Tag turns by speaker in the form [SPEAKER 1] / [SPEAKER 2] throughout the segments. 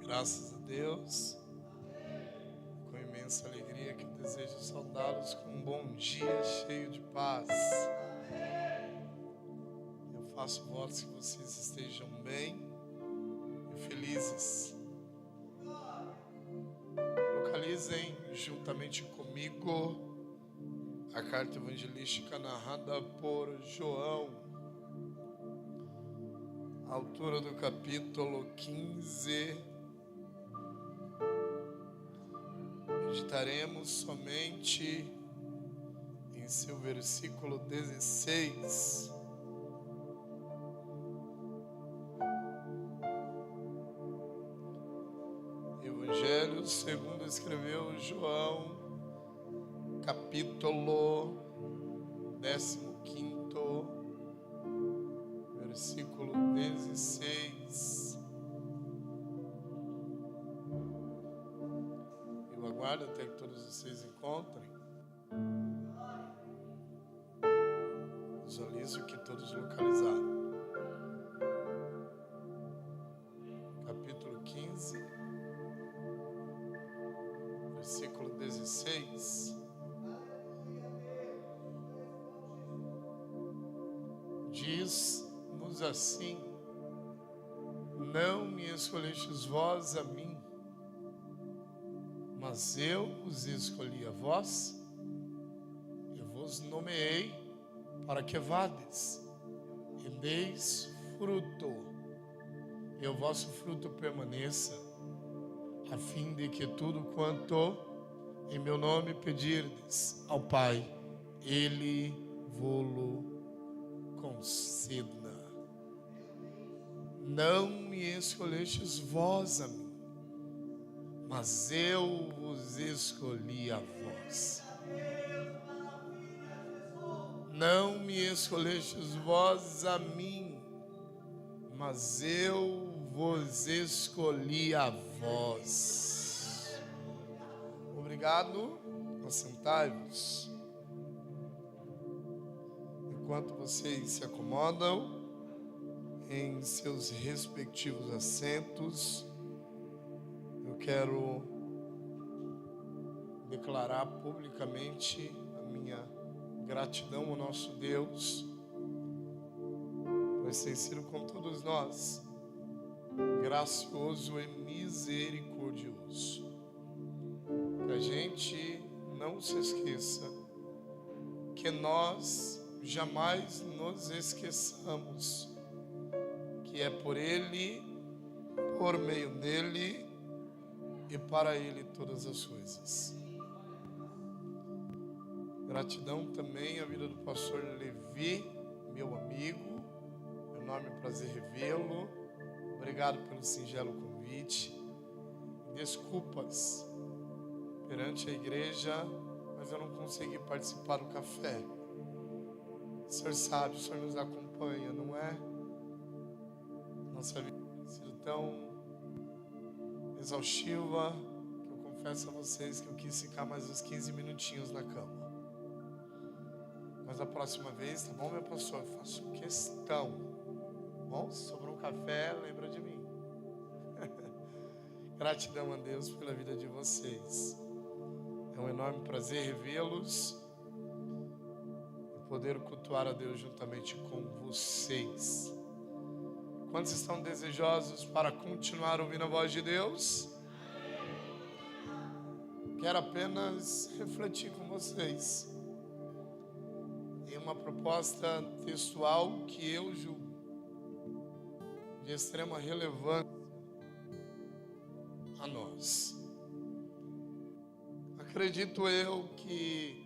[SPEAKER 1] Graças a Deus, com imensa alegria que eu desejo saudá-los com um bom dia cheio de paz. Eu faço votos que vocês estejam bem e felizes. Localizem juntamente comigo a carta evangelística narrada por João, autora do capítulo 15. Meditaremos somente em seu versículo 16. Evangelho segundo escreveu João, capítulo 15, versículo 16. Eu aguardo até que todos vocês encontrem. Visualizo que todos localizaram. Capítulo 15, versículo 16. Diz-nos assim: não me escolhestes vós a mim, mas eu os escolhi a vós, e vos nomeei para que vades e deis fruto, e o vosso fruto permaneça, a fim de que tudo quanto em meu nome pedirdes ao Pai, Ele vô-lo conceda. Não me escolhestes vós a mim, mas eu vos escolhi a vós. Não me escolhestes vós a mim, mas eu vos escolhi a vós. Obrigado. Assentai-vos. Enquanto vocês se acomodam em seus respectivos assentos, eu quero declarar publicamente a minha gratidão ao nosso Deus, pois tem sido com todos nós gracioso e misericordioso. Que a gente não se esqueça que nós jamais nos esqueçamos que é por Ele, por meio dEle e para Ele todas as coisas. Gratidão também à vida do pastor Levi, meu amigo, enorme prazer revê-lo. Obrigado pelo singelo convite. Desculpas perante a igreja, mas eu não consegui participar do café. O senhor sabe, o senhor nos acompanha, não é? Nossa vida tem sido tão exaustiva que eu confesso a vocês que eu quis ficar mais uns 15 minutinhos na cama. Mas a próxima vez, tá bom, meu pastor? Eu faço questão. Bom, se sobrou um café, lembra de mim. Gratidão a Deus pela vida de vocês. É um enorme prazer revê-los e poder cultuar a Deus juntamente com vocês. Quantos estão desejosos para continuar ouvindo a voz de Deus? Quero apenas refletir com vocês em uma proposta textual que eu julgo de extrema relevância a nós. Acredito eu que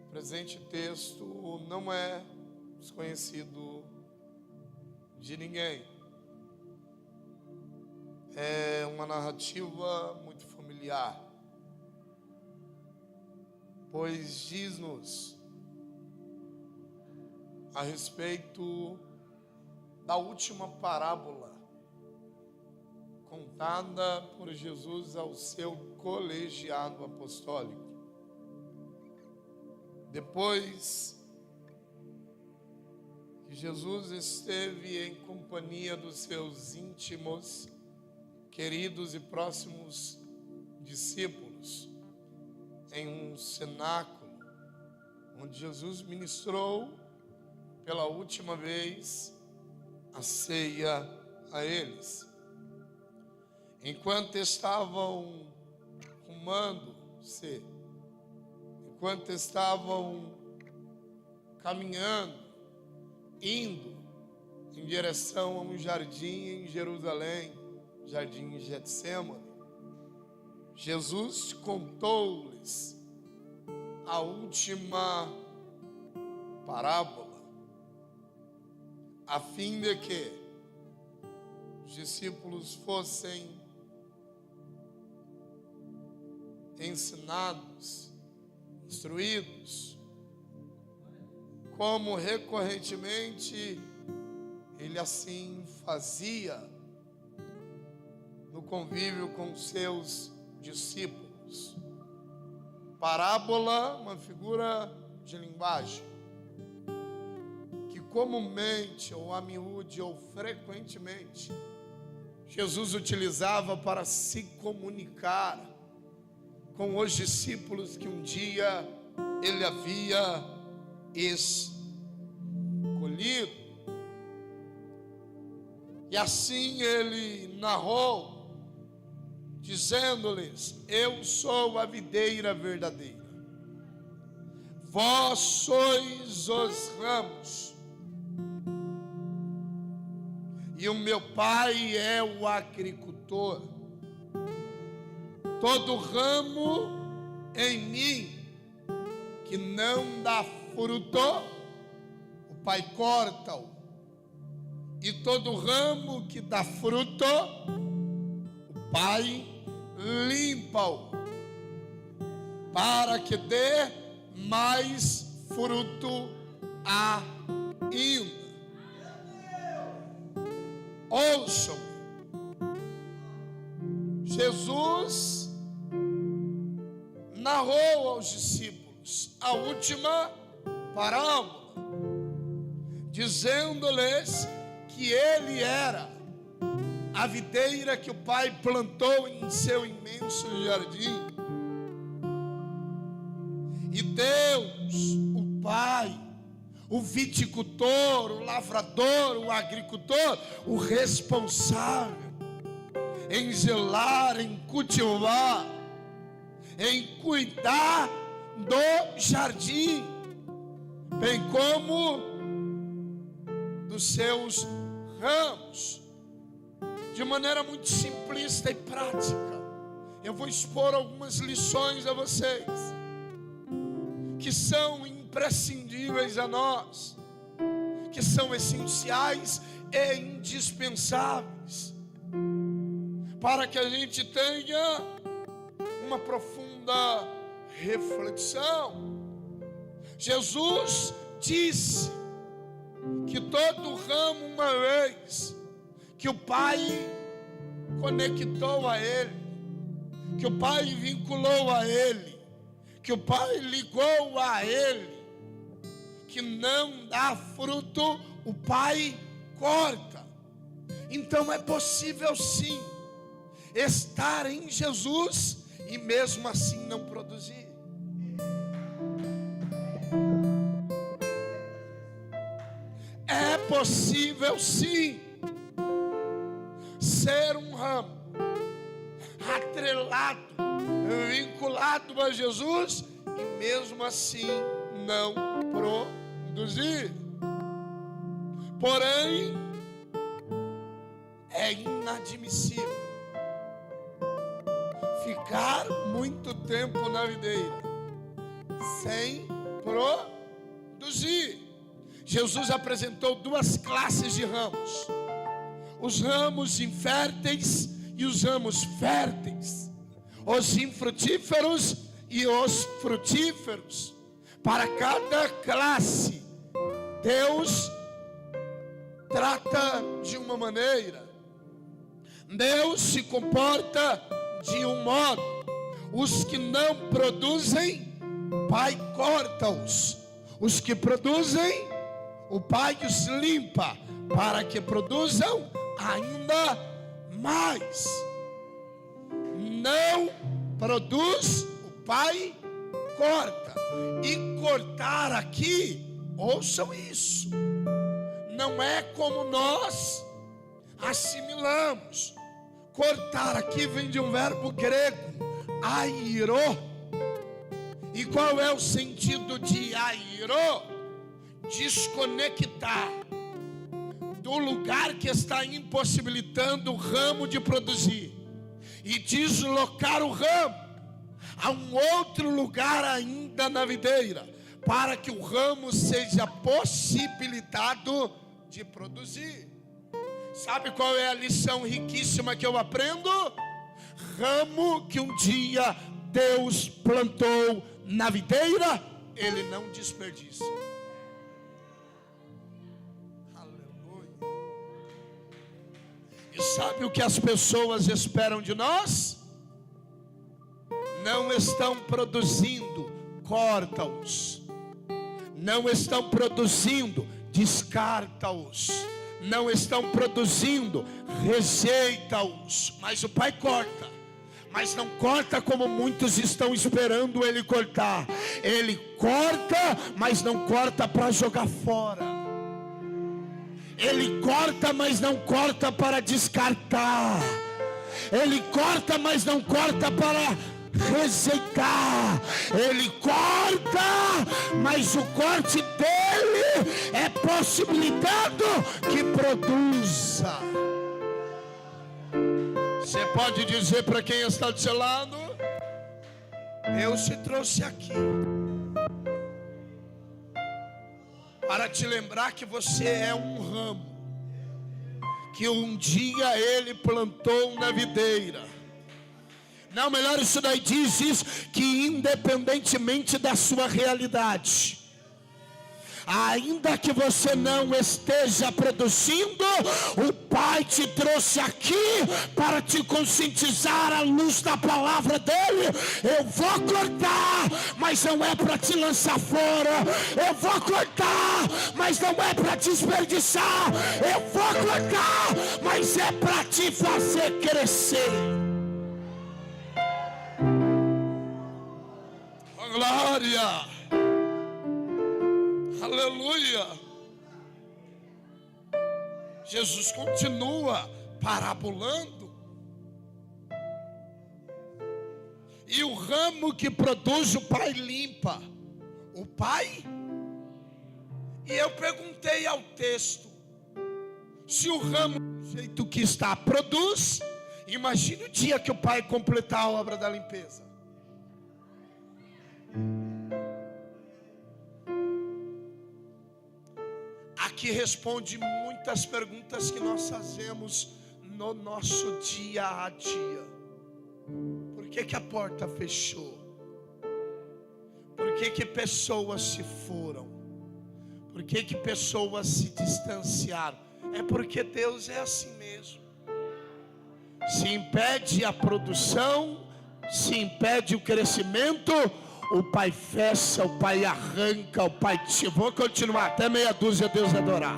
[SPEAKER 1] o presente texto não é desconhecido de ninguém. É uma narrativa muito familiar, pois diz-nos a respeito da última parábola contada por Jesus ao seu colegiado apostólico. Depois que Jesus esteve em companhia dos seus íntimos, queridos e próximos discípulos em um cenáculo, onde Jesus ministrou pela última vez a ceia a eles. Enquanto estavam rumando-se, enquanto estavam caminhando, indo em direção a um jardim em Jerusalém, jardim Getsêmani, Jesus contou-lhes a última parábola, a fim de que os discípulos fossem ensinados, instruídos, como recorrentemente ele assim fazia no convívio com seus discípulos. Parábola, uma figura de linguagem que comumente, ou a miúde, ou frequentemente, Jesus utilizava para se comunicar com os discípulos que um dia ele havia escolhido. E assim ele narrou, dizendo-lhes: eu sou a videira verdadeira, vós sois os ramos, e o meu Pai é o agricultor. Todo ramo em mim que não dá fruto, o Pai corta-o, e todo ramo que dá fruto, o Pai limpa-o, para que dê mais fruto ainda. Ouçam, Jesus narrou aos discípulos a última parábola, dizendo-lhes que ele era a videira que o Pai plantou em seu imenso jardim. E Deus, o Pai, o viticultor, o lavrador, o agricultor, o responsável em zelar, em cultivar, em cuidar do jardim, bem como dos seus ramos. De maneira muito simplista e prática, eu vou expor algumas lições a vocês que são imprescindíveis a nós, que são essenciais e indispensáveis para que a gente tenha uma profunda reflexão. Jesus disse que todo ramo, uma vez que o Pai conectou a ele, que o Pai vinculou a ele, que o Pai ligou a ele, que não dá fruto, o Pai corta. Então é possível sim estar em Jesus e mesmo assim não produzir. É possível sim ser um ramo atrelado, vinculado a Jesus e mesmo assim não produzir. Porém, é inadmissível ficar muito tempo na videira sem produzir. Jesus apresentou duas classes de ramos: os ramos inférteis e os ramos férteis, os infrutíferos e os frutíferos. Para cada classe, Deus trata de uma maneira, Deus se comporta de um modo. Os que não produzem, o Pai corta-os. Os que produzem, o Pai os limpa, para que produzam ainda mais. produz, o Pai corta. E cortar aqui, ouçam isso, não é como nós assimilamos. Cortar aqui vem de um verbo grego, airô. E qual é o sentido de airô? Desconectar do lugar que está impossibilitando o ramo de produzir e deslocar o ramo a um outro lugar ainda na videira, para que o ramo seja possibilitado de produzir. Sabe qual é a lição riquíssima que eu aprendo? Ramo que um dia Deus plantou na videira, Ele não desperdiça. Aleluia. E sabe o que as pessoas esperam de nós? Não estão produzindo, corta-os. Não estão produzindo, descarta-os. Não estão produzindo, rejeita-os. Mas o Pai corta. Mas não corta como muitos estão esperando Ele cortar. Ele corta, mas não corta para jogar fora. Ele corta, mas não corta para descartar. Ele corta, mas não corta para rejeitar. Ele corta, mas o corte dele é possibilitado que produza. Você pode dizer para quem está do seu lado: Deus te trouxe aqui para te lembrar que você é um ramo que um dia Ele plantou na videira. Não, melhor isso daí diz que independentemente da sua realidade, ainda que você não esteja produzindo, o Pai te trouxe aqui para te conscientizar à luz da palavra dele. Eu vou cortar, mas não é para te lançar fora. Eu vou cortar, mas não é para desperdiçar. Eu vou cortar, mas é para te fazer crescer. Glória, aleluia. Jesus continua parabolando. E o ramo que produz, o Pai limpa. O Pai. E eu perguntei ao texto: se o ramo do jeito que está produz, imagine o dia que o Pai completar a obra da limpeza. Aqui responde muitas perguntas que nós fazemos no nosso dia a dia. Por que a porta fechou? Por que pessoas se foram? Por que pessoas se distanciaram? É porque Deus é assim mesmo. Se impede a produção, se impede o crescimento, o Pai fecha, o Pai arranca, o Pai tira. Vou continuar até meia dúzia, Deus adorar.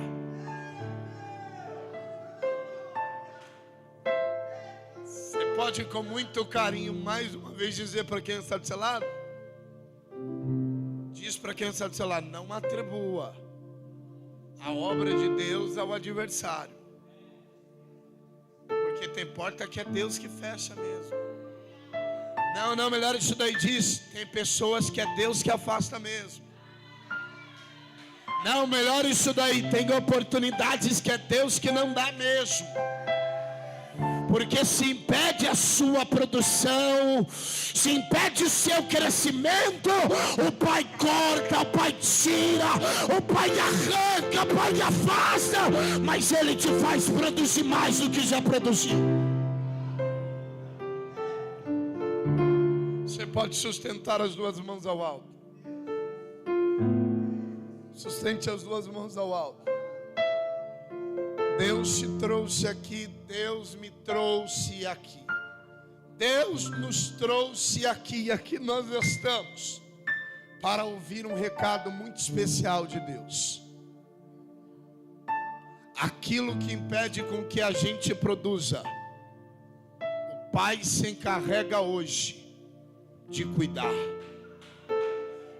[SPEAKER 1] Você pode com muito carinho mais uma vez dizer para quem está do seu lado? Diz para quem está do seu lado: não atribua a obra de Deus ao adversário, porque tem porta que é Deus que fecha mesmo. Não, melhor isso daí diz: tem pessoas que é Deus que afasta mesmo. Não, melhor isso daí: tem oportunidades que é Deus que não dá mesmo. Porque se impede a sua produção, se impede o seu crescimento, o Pai corta, o Pai tira, o Pai arranca, o Pai afasta, mas Ele te faz produzir mais do que já produziu. Você pode sustentar as duas mãos ao alto. Sustente as duas mãos ao alto. Deus te trouxe aqui, Deus me trouxe aqui. Deus nos trouxe aqui, e aqui nós estamos para ouvir um recado muito especial de Deus. Aquilo que impede com que a gente produza, o Pai se encarrega hoje de cuidar.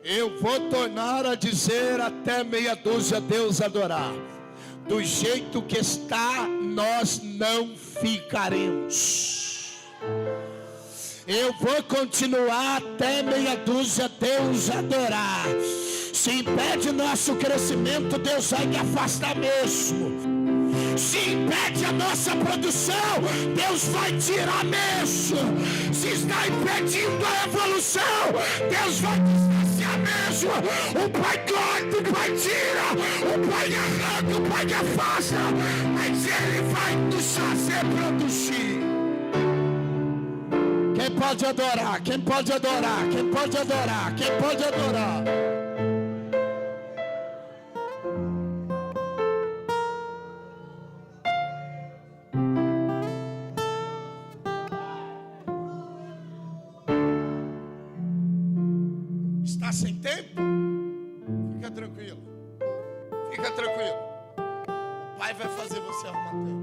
[SPEAKER 1] Eu vou tornar a dizer até meia dúzia Deus adorar. Do jeito que está, nós não ficaremos. Eu vou continuar até meia dúzia Deus adorar. Se impede nosso crescimento, Deus vai te afastar mesmo. Se impede a nossa produção, Deus vai tirar mesmo. Se está impedindo a evolução, Deus vai distanciar mesmo. O Pai corta, o Pai tira, o Pai arranca, o Pai afasta, mas Ele vai nos fazer produzir. Quem pode adorar? Quem pode adorar? Quem pode adorar? Quem pode adorar? Está sem tempo? Fica tranquilo. Fica tranquilo. O Pai vai fazer você arrumar tempo.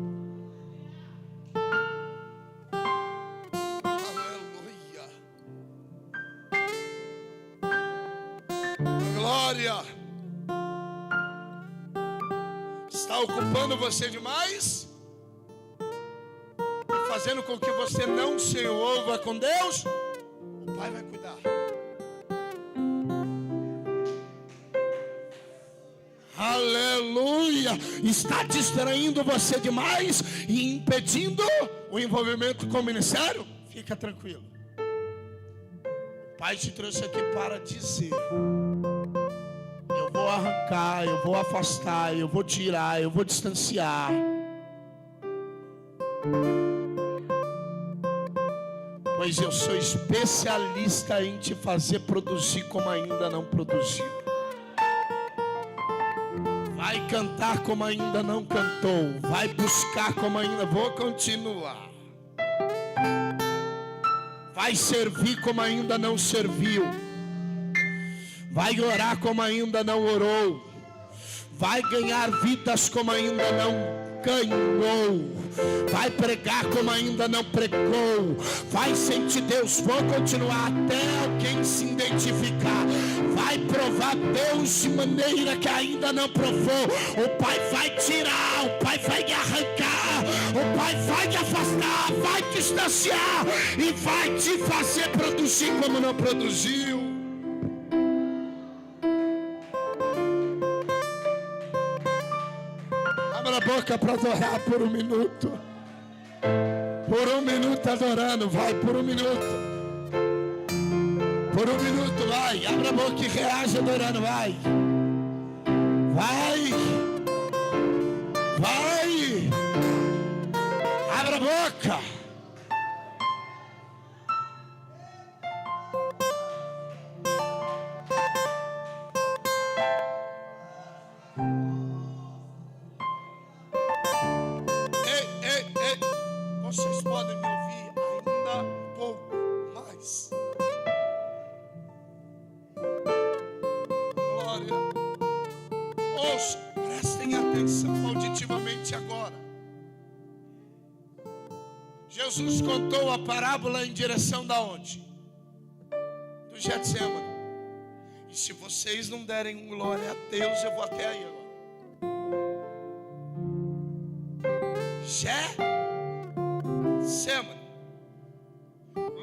[SPEAKER 1] Aleluia. Glória. Está ocupando você demais? E fazendo com que você não se envolva com Deus? O Pai vai cuidar. Aleluia. Está distraindo você demais e impedindo o envolvimento com o ministério? Fica tranquilo. O Pai te trouxe aqui para dizer: eu vou arrancar, eu vou afastar, eu vou tirar, eu vou distanciar. Pois eu sou especialista em te fazer produzir como ainda não produziu. Vai cantar como ainda não cantou. Vai buscar como ainda... Vou continuar. Vai servir como ainda não serviu. Vai orar como ainda não orou. Vai ganhar vidas como ainda não ganhou. Vai pregar como ainda não pregou. Vai sentir Deus. Vou continuar até alguém se identificar. Vai provar Deus de maneira que ainda não provou. O Pai vai tirar, o Pai vai arrancar, o Pai vai te afastar, vai te distanciar e vai te fazer produzir como não produziu. Abra a boca para adorar por um minuto. Por um minuto adorando, vai, por um minuto. Por um minuto, vai. Abra a boca e reage adorando, vai. Vai. Vai. Abra a boca. Ei. Vocês podem me ouvir ainda um pouco mais. Ouça, prestem atenção auditivamente agora. Jesus contou a parábola em direção da onde? Do Getsemane. E se vocês não derem glória a Deus, eu vou até aí agora. Getsemane,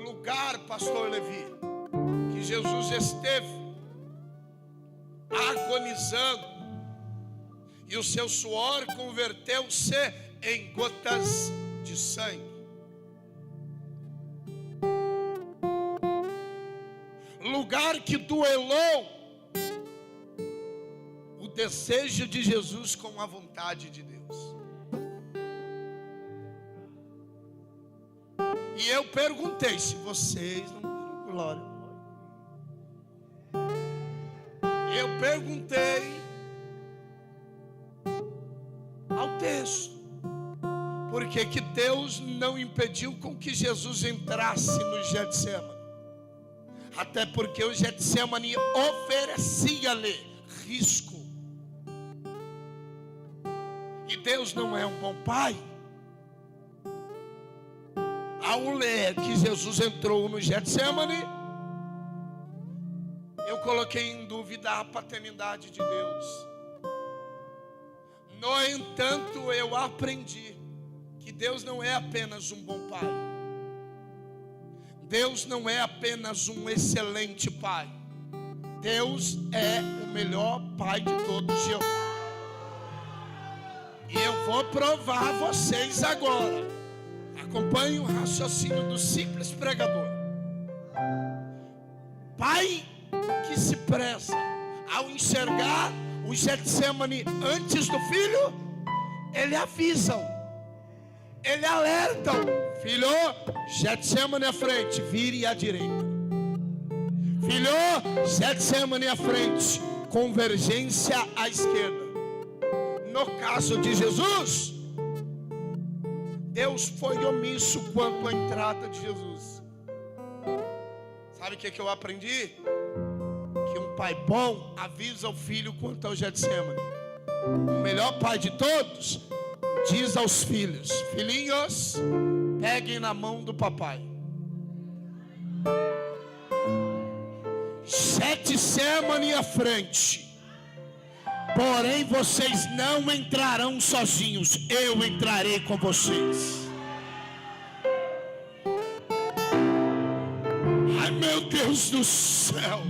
[SPEAKER 1] lugar, pastor Levi, que Jesus esteve agonizando, e o seu suor converteu-se em gotas de sangue. Lugar que duelou o desejo de Jesus com a vontade de Deus. E eu perguntei: se vocês não deram glória, eu perguntei ao texto, por que que Deus não impediu com que Jesus entrasse no Getsemane? Até porque o Getsemane oferecia-lhe risco. E Deus não é um bom pai. Ao ler que Jesus entrou no Getsemane, coloquei em dúvida a paternidade de Deus. No entanto, eu aprendi que Deus não é apenas um bom pai. Deus não é apenas um excelente pai. Deus é o melhor pai de todos. E eu vou provar a vocês agora. Acompanhe o raciocínio do simples pregador. Pai que se preza ao enxergar o Getsemane antes do filho, ele avisa, ele alerta: filho, Getsemane à frente, vire à direita. Filho, Getsemane à frente, convergência à esquerda. No caso de Jesus, Deus foi omisso quanto à entrada de Jesus. Sabe o que eu aprendi? Que um pai bom avisa o filho quanto ao Getsemane. O melhor pai de todos diz aos filhos: filhinhos, peguem na mão do papai. Getsemane à frente. Porém vocês não entrarão sozinhos, eu entrarei com vocês. Ai, meu Deus do céu.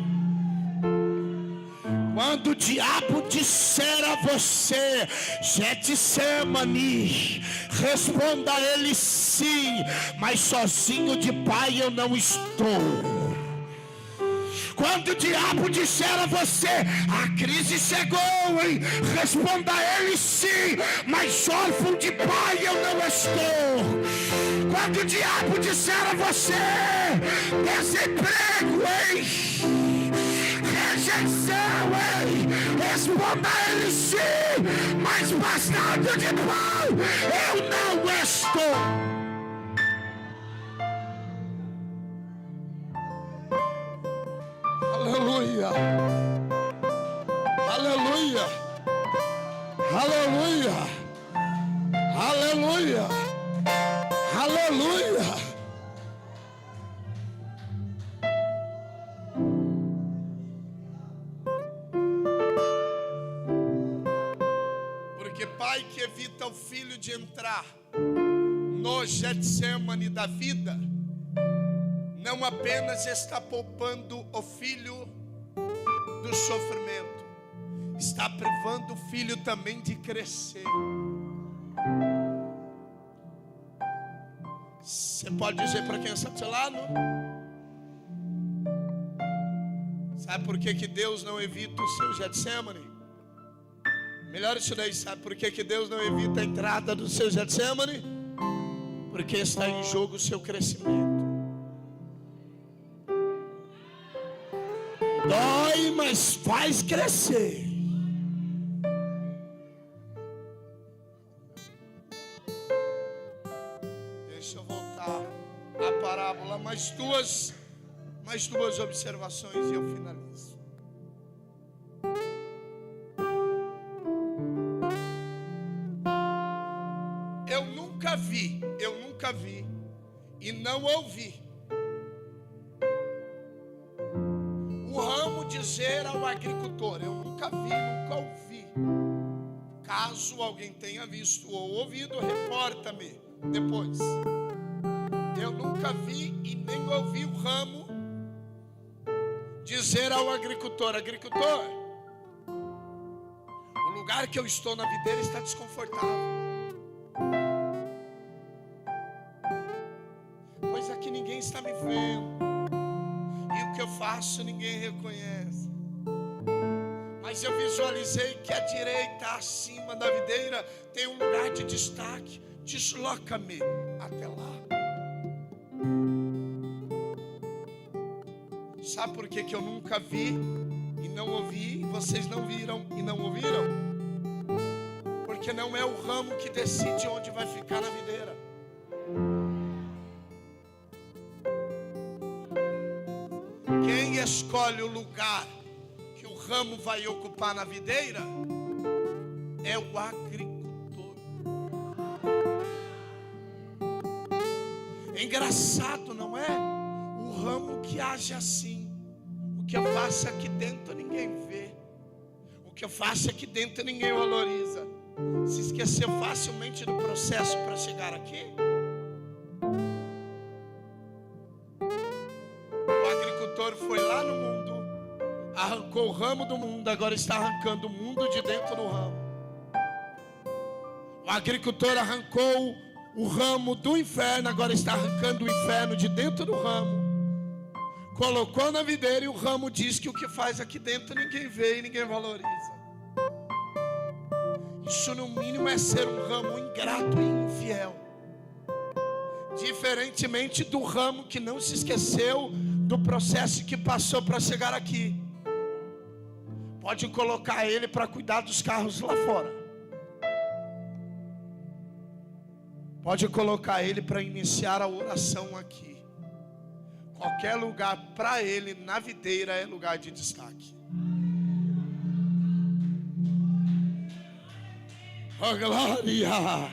[SPEAKER 1] Quando o diabo disser a você: Getsemane, responda a ele: sim, mas sozinho de pai eu não estou. Quando o diabo disser a você: a crise chegou, hein? Responda a ele: sim, mas órfão de pai eu não estou. Quando o diabo disser a você: desemprego, hein? Rejeição, hein? Responda a ele: sim, mas bastardo de pai eu não estou. Aleluia, aleluia, aleluia, aleluia, aleluia. Porque pai que evita o filho de entrar no Getsemane da vida, não apenas está poupando o filho do sofrimento, está privando o filho também de crescer. Você pode dizer para quem está do seu lado? Sabe por que Deus não evita o seu Getsemane? Melhor isso daí. Sabe por que Deus não evita a entrada do seu Getsemane? Porque está em jogo o seu crescimento. Dói, mas faz crescer. Deixa eu voltar à parábola. Mais duas observações e eu finalizo. Eu nunca vi e não ouvi o ramo dizer ao agricultor. Eu nunca vi, nunca ouvi. Caso alguém tenha visto ou ouvido, reporta-me depois. Eu nunca vi e nem ouvi o ramo dizer ao agricultor: agricultor, o lugar que eu estou na videira está desconfortável. Pois aqui ninguém está me vendo. E o que eu faço ninguém reconhece. Mas eu visualizei que à direita, acima da videira, tem um lugar de destaque. Desloca-me até lá. Sabe por que eu nunca vi e não ouvi, e vocês não viram e não ouviram? Porque não é o ramo que decide onde vai ficar na videira. Quem escolhe o lugar que o ramo vai ocupar na videira é o agricultor. É engraçado, não é? O ramo que age assim, o que eu faço aqui dentro ninguém vê. O que eu faço aqui dentro ninguém valoriza. Se esqueceu facilmente do processo para chegar aqui. O agricultor foi lá no mundo, arrancou o ramo do mundo, agora está arrancando o mundo de dentro do ramo. O agricultor arrancou o ramo do inferno, agora está arrancando o inferno de dentro do ramo. Colocou na videira e o ramo diz que o que faz aqui dentro ninguém vê e ninguém valoriza. Isso no mínimo é ser um ramo ingrato e infiel. Diferentemente do ramo que não se esqueceu do processo que passou para chegar aqui. Pode colocar ele para cuidar dos carros lá fora. Pode colocar ele para iniciar a oração aqui. Qualquer lugar para ele na videira é lugar de destaque. Oh glória!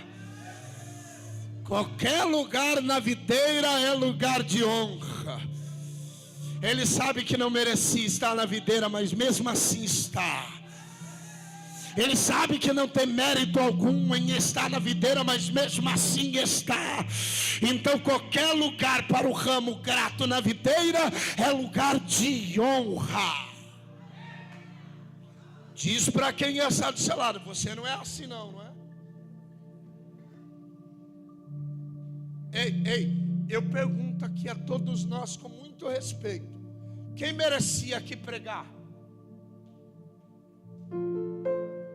[SPEAKER 1] Qualquer lugar na videira é lugar de honra. Ele sabe que não merecia estar na videira, mas mesmo assim está. Ele sabe que não tem mérito algum em estar na videira, mas mesmo assim está. Então qualquer lugar para o ramo grato na videira é lugar de honra. Diz para quem está do seu lado: você não é assim não é? Ei, eu pergunto aqui a todos nós com muito respeito: quem merecia aqui pregar?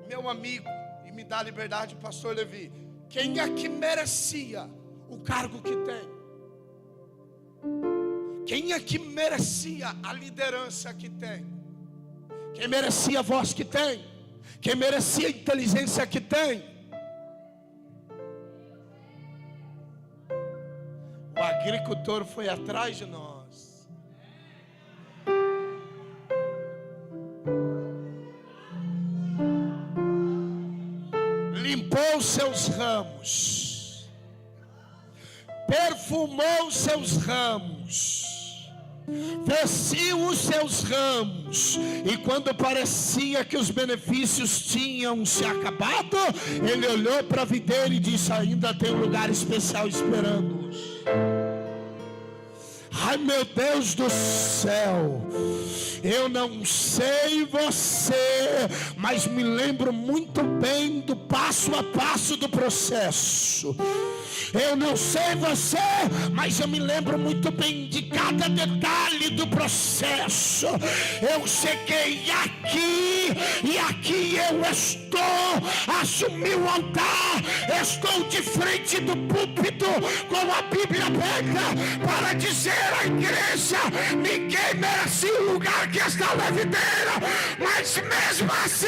[SPEAKER 1] Meu amigo, e me dá liberdade, pastor Levi, quem aqui merecia o cargo que tem? Quem aqui merecia a liderança que tem? Quem merecia a voz que tem? Quem merecia a inteligência que tem? O agricultor foi atrás de nós. Limpou seus ramos, perfumou seus ramos, vestiu os seus ramos, e quando parecia que os benefícios tinham se acabado, ele olhou para a videira e disse: ainda tem um lugar especial esperando-os. Ai meu Deus do céu, eu não sei você, mas me lembro muito bem do passo a passo do processo. Eu não sei você, mas eu me lembro muito bem de cada detalhe do processo. Eu cheguei aqui e aqui eu estou, assumi o altar, estou de frente do púlpito com a Bíblia aberta para dizer à igreja: ninguém merece o lugar que está na videira, mas mesmo assim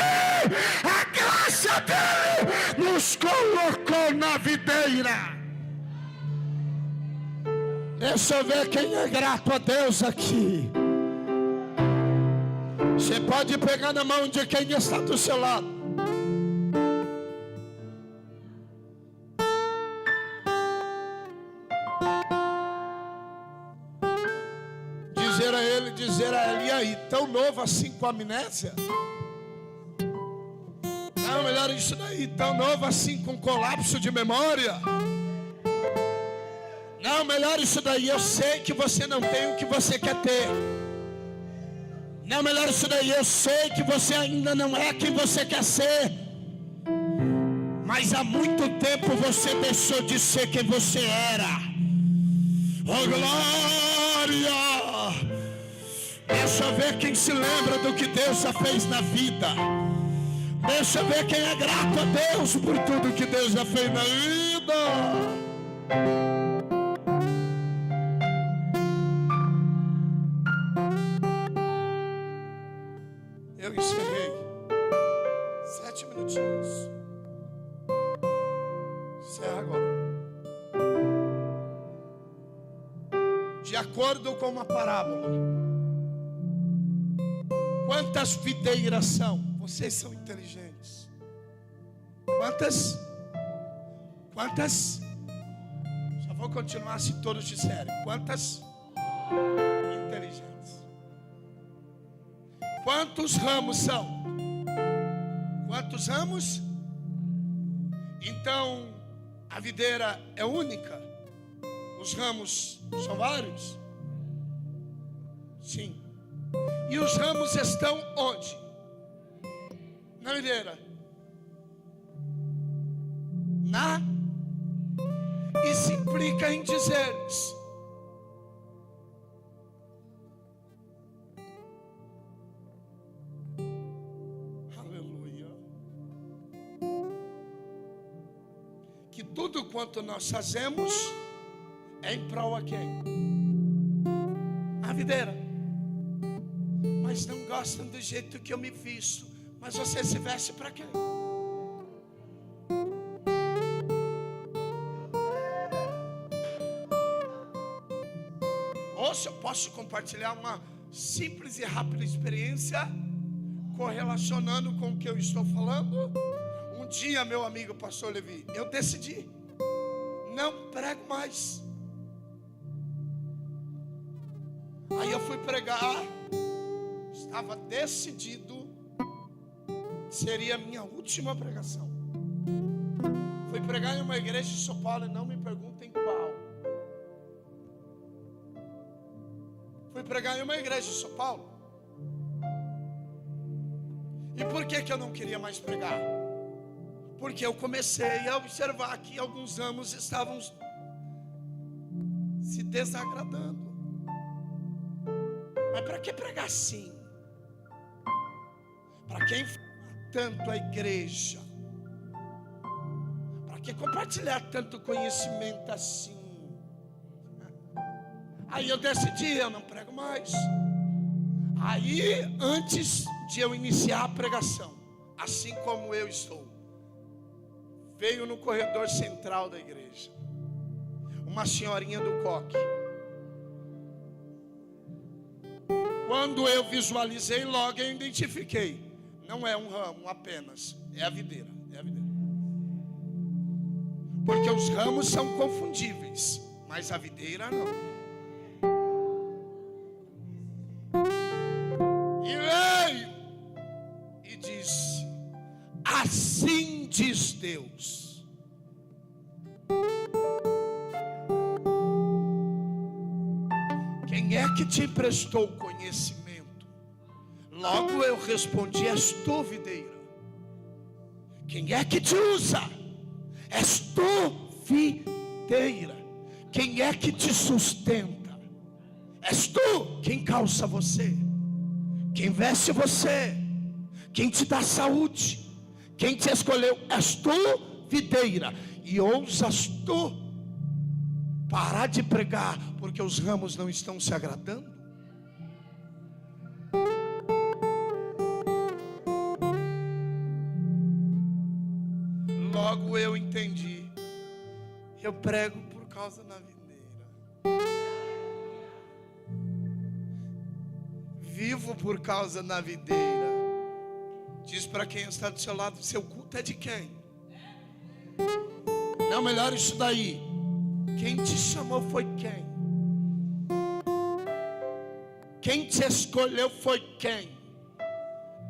[SPEAKER 1] a graça dele nos colocou na videira. Deixa eu ver quem é grato a Deus aqui. Você pode pegar na mão de quem está do seu lado. Dizer a ele: e aí, tão novo assim com amnésia? Não, melhor isso daí, tão novo assim com colapso de memória? Não, melhor isso daí, eu sei que você não tem o que você quer ter. Não, melhor isso daí, eu sei que você ainda não é quem você quer ser, mas há muito tempo você deixou de ser quem você era. Oh glória! Deixa eu ver quem se lembra do que Deus já fez na vida. Deixa eu ver quem é grato a Deus por tudo que Deus já fez na vida. Eu encerrei 7 minutinhos. Encerra agora. De acordo com uma parábola, quantas videiras são? Vocês são inteligentes. Quantas? Quantas? Só vou continuar se todos disserem. Quantas? Inteligentes. Quantos ramos são? Quantos ramos? Então, a videira é única? Os ramos são vários? Sim. E os ramos estão onde? Na videira. Isso implica em dizeres: aleluia, que tudo quanto nós fazemos é em prol a quem? A videira. Mas não gostam do jeito que eu me visto. Mas você se veste para quem? Ouça, eu posso compartilhar uma simples e rápida experiência correlacionando com o que eu estou falando. Um dia, meu amigo pastor Levi, eu decidi, não prego mais. Aí eu fui pregar, estava decidido, seria a minha última pregação. Fui pregar em uma igreja de São Paulo, e não me perguntem qual. Fui pregar em uma igreja de São Paulo. E por que eu não queria mais pregar? Porque eu comecei a observar que alguns ramos estavam se desagradando. Mas para que pregar assim? Para que informar tanto a igreja? Para que compartilhar tanto conhecimento assim? Aí eu decidi, eu não prego mais. Aí, antes de eu iniciar a pregação, assim como eu estou, veio no corredor central da igreja uma senhorinha do coque. Quando eu visualizei, logo eu identifiquei: não é um ramo apenas, é a videira, é a videira. Porque os ramos são confundíveis, mas a videira não. E veio e disse: assim diz Deus. Quem é que te emprestou conhecimento? Logo eu respondi: és tu, videira. Quem é que te usa? És tu, videira. Quem é que te sustenta? És tu. Quem calça você? Quem veste você? Quem te dá saúde? Quem te escolheu? És tu, videira. E ousas tu parar de pregar porque os ramos não estão se agradando? Logo eu entendi. Eu prego por causa da videira. Vivo por causa da videira. Diz para quem está do seu lado: seu culto é de quem? Não, melhor isso daí. Quem te chamou foi quem? Quem te escolheu foi quem?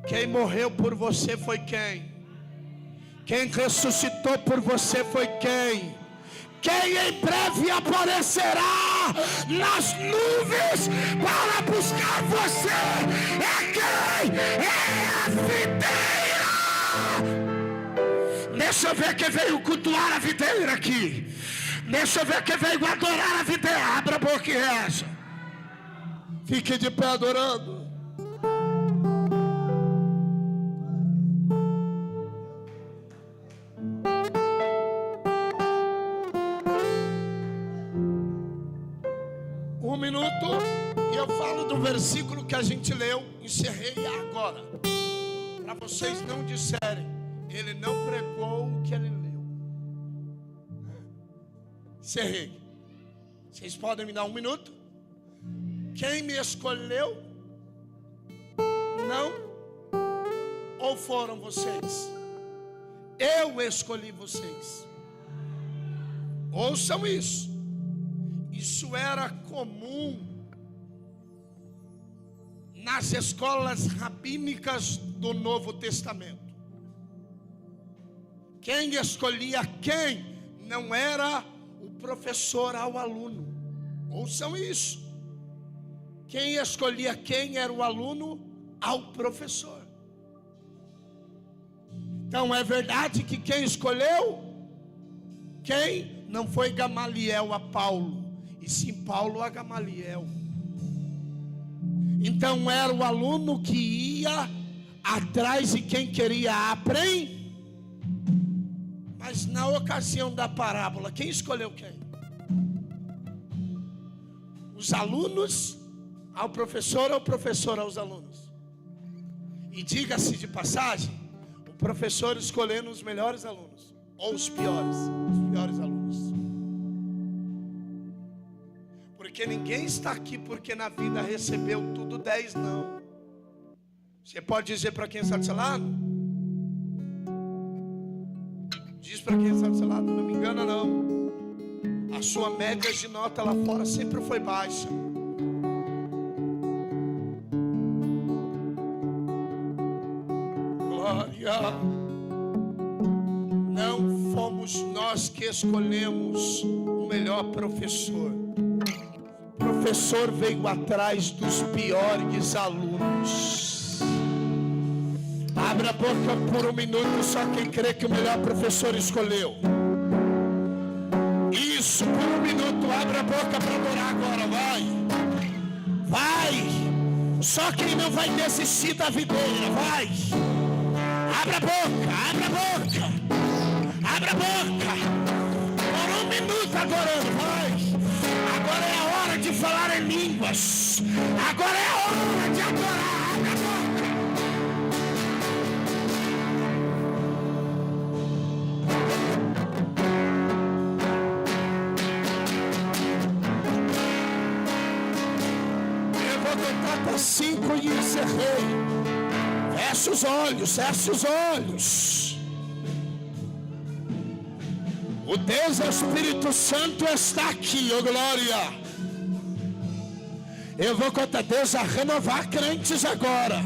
[SPEAKER 1] Quem morreu por você foi quem? Quem ressuscitou por você foi quem? Quem em breve aparecerá nas nuvens para buscar você é quem? É a videira. Deixa eu ver quem veio cultuar a videira aqui. Deixa eu ver quem veio adorar a videira. Abra a boca e reza. Fique de pé adorando. Um minuto e eu falo do versículo que a gente leu. Encerrei agora, para vocês não disserem: ele não pregou o que ele leu. Encerrei. Vocês podem me dar um minuto? Quem me escolheu? Não? Ou foram vocês? Eu escolhi vocês. Ouçam isso. Isso era comum nas escolas rabínicas do Novo Testamento. Quem escolhia quem não era o professor ao aluno. Ouçam isso. Quem escolhia quem era o aluno ao professor. Então é verdade que quem escolheu quem não foi Gamaliel a Paulo, e sim Paulo a Gamaliel. Então era o aluno que ia atrás de quem queria aprender. Mas na ocasião da parábola, quem escolheu quem? Os alunos ao professor ou o professor aos alunos? E diga-se de passagem, o professor escolhendo os melhores alunos, ou os piores alunos. Porque ninguém está aqui porque na vida recebeu tudo 10, não. Você pode dizer para quem está do seu lado? Diz para quem está do seu lado, não me engana não. A sua média de nota lá fora sempre foi baixa. Glória. Não fomos nós que escolhemos o melhor professor. O professor veio atrás dos piores alunos. Abra a boca por um minuto, só quem crê que o melhor professor escolheu. Isso, por um minuto, abra a boca para adorar agora, vai. Vai. Só quem não vai desistir da videira, vai. Abra a boca, abra a boca. Abra a boca. Por um minuto adorando, vai. Agora é a hora de falar em línguas. Agora é a hora de adorar. Abra a boca. Eu vou contar até 5 e encerrei. Feche os olhos, feche os olhos. O Deus Espírito Santo está aqui, oh glória. Eu vou contar Deus a renovar crentes agora.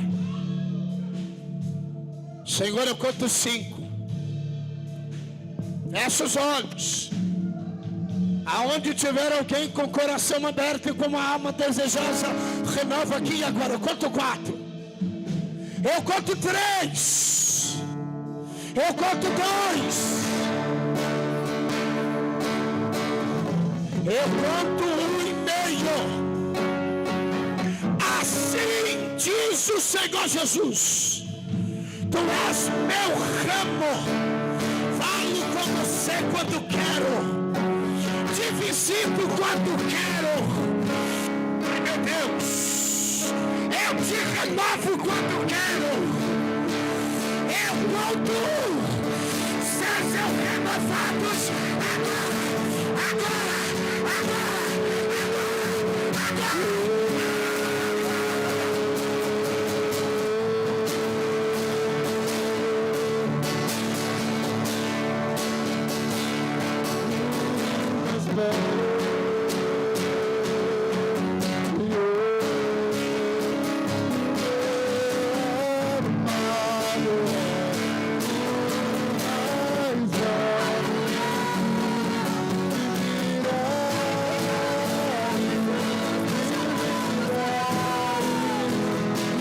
[SPEAKER 1] Senhor, eu conto 5. Feche os olhos. Aonde tiver alguém com o coração aberto e com uma alma desejosa, renova aqui agora. Eu conto 4. Eu conto 3. Eu conto 2. Eu conto 1,5. Assim diz o Senhor Jesus: Tu és meu ramo, falo com você quando quero, te visito quando quero. Ai meu Deus, eu te renovo quando quero. Eu conto, sejam renovados agora. Agora.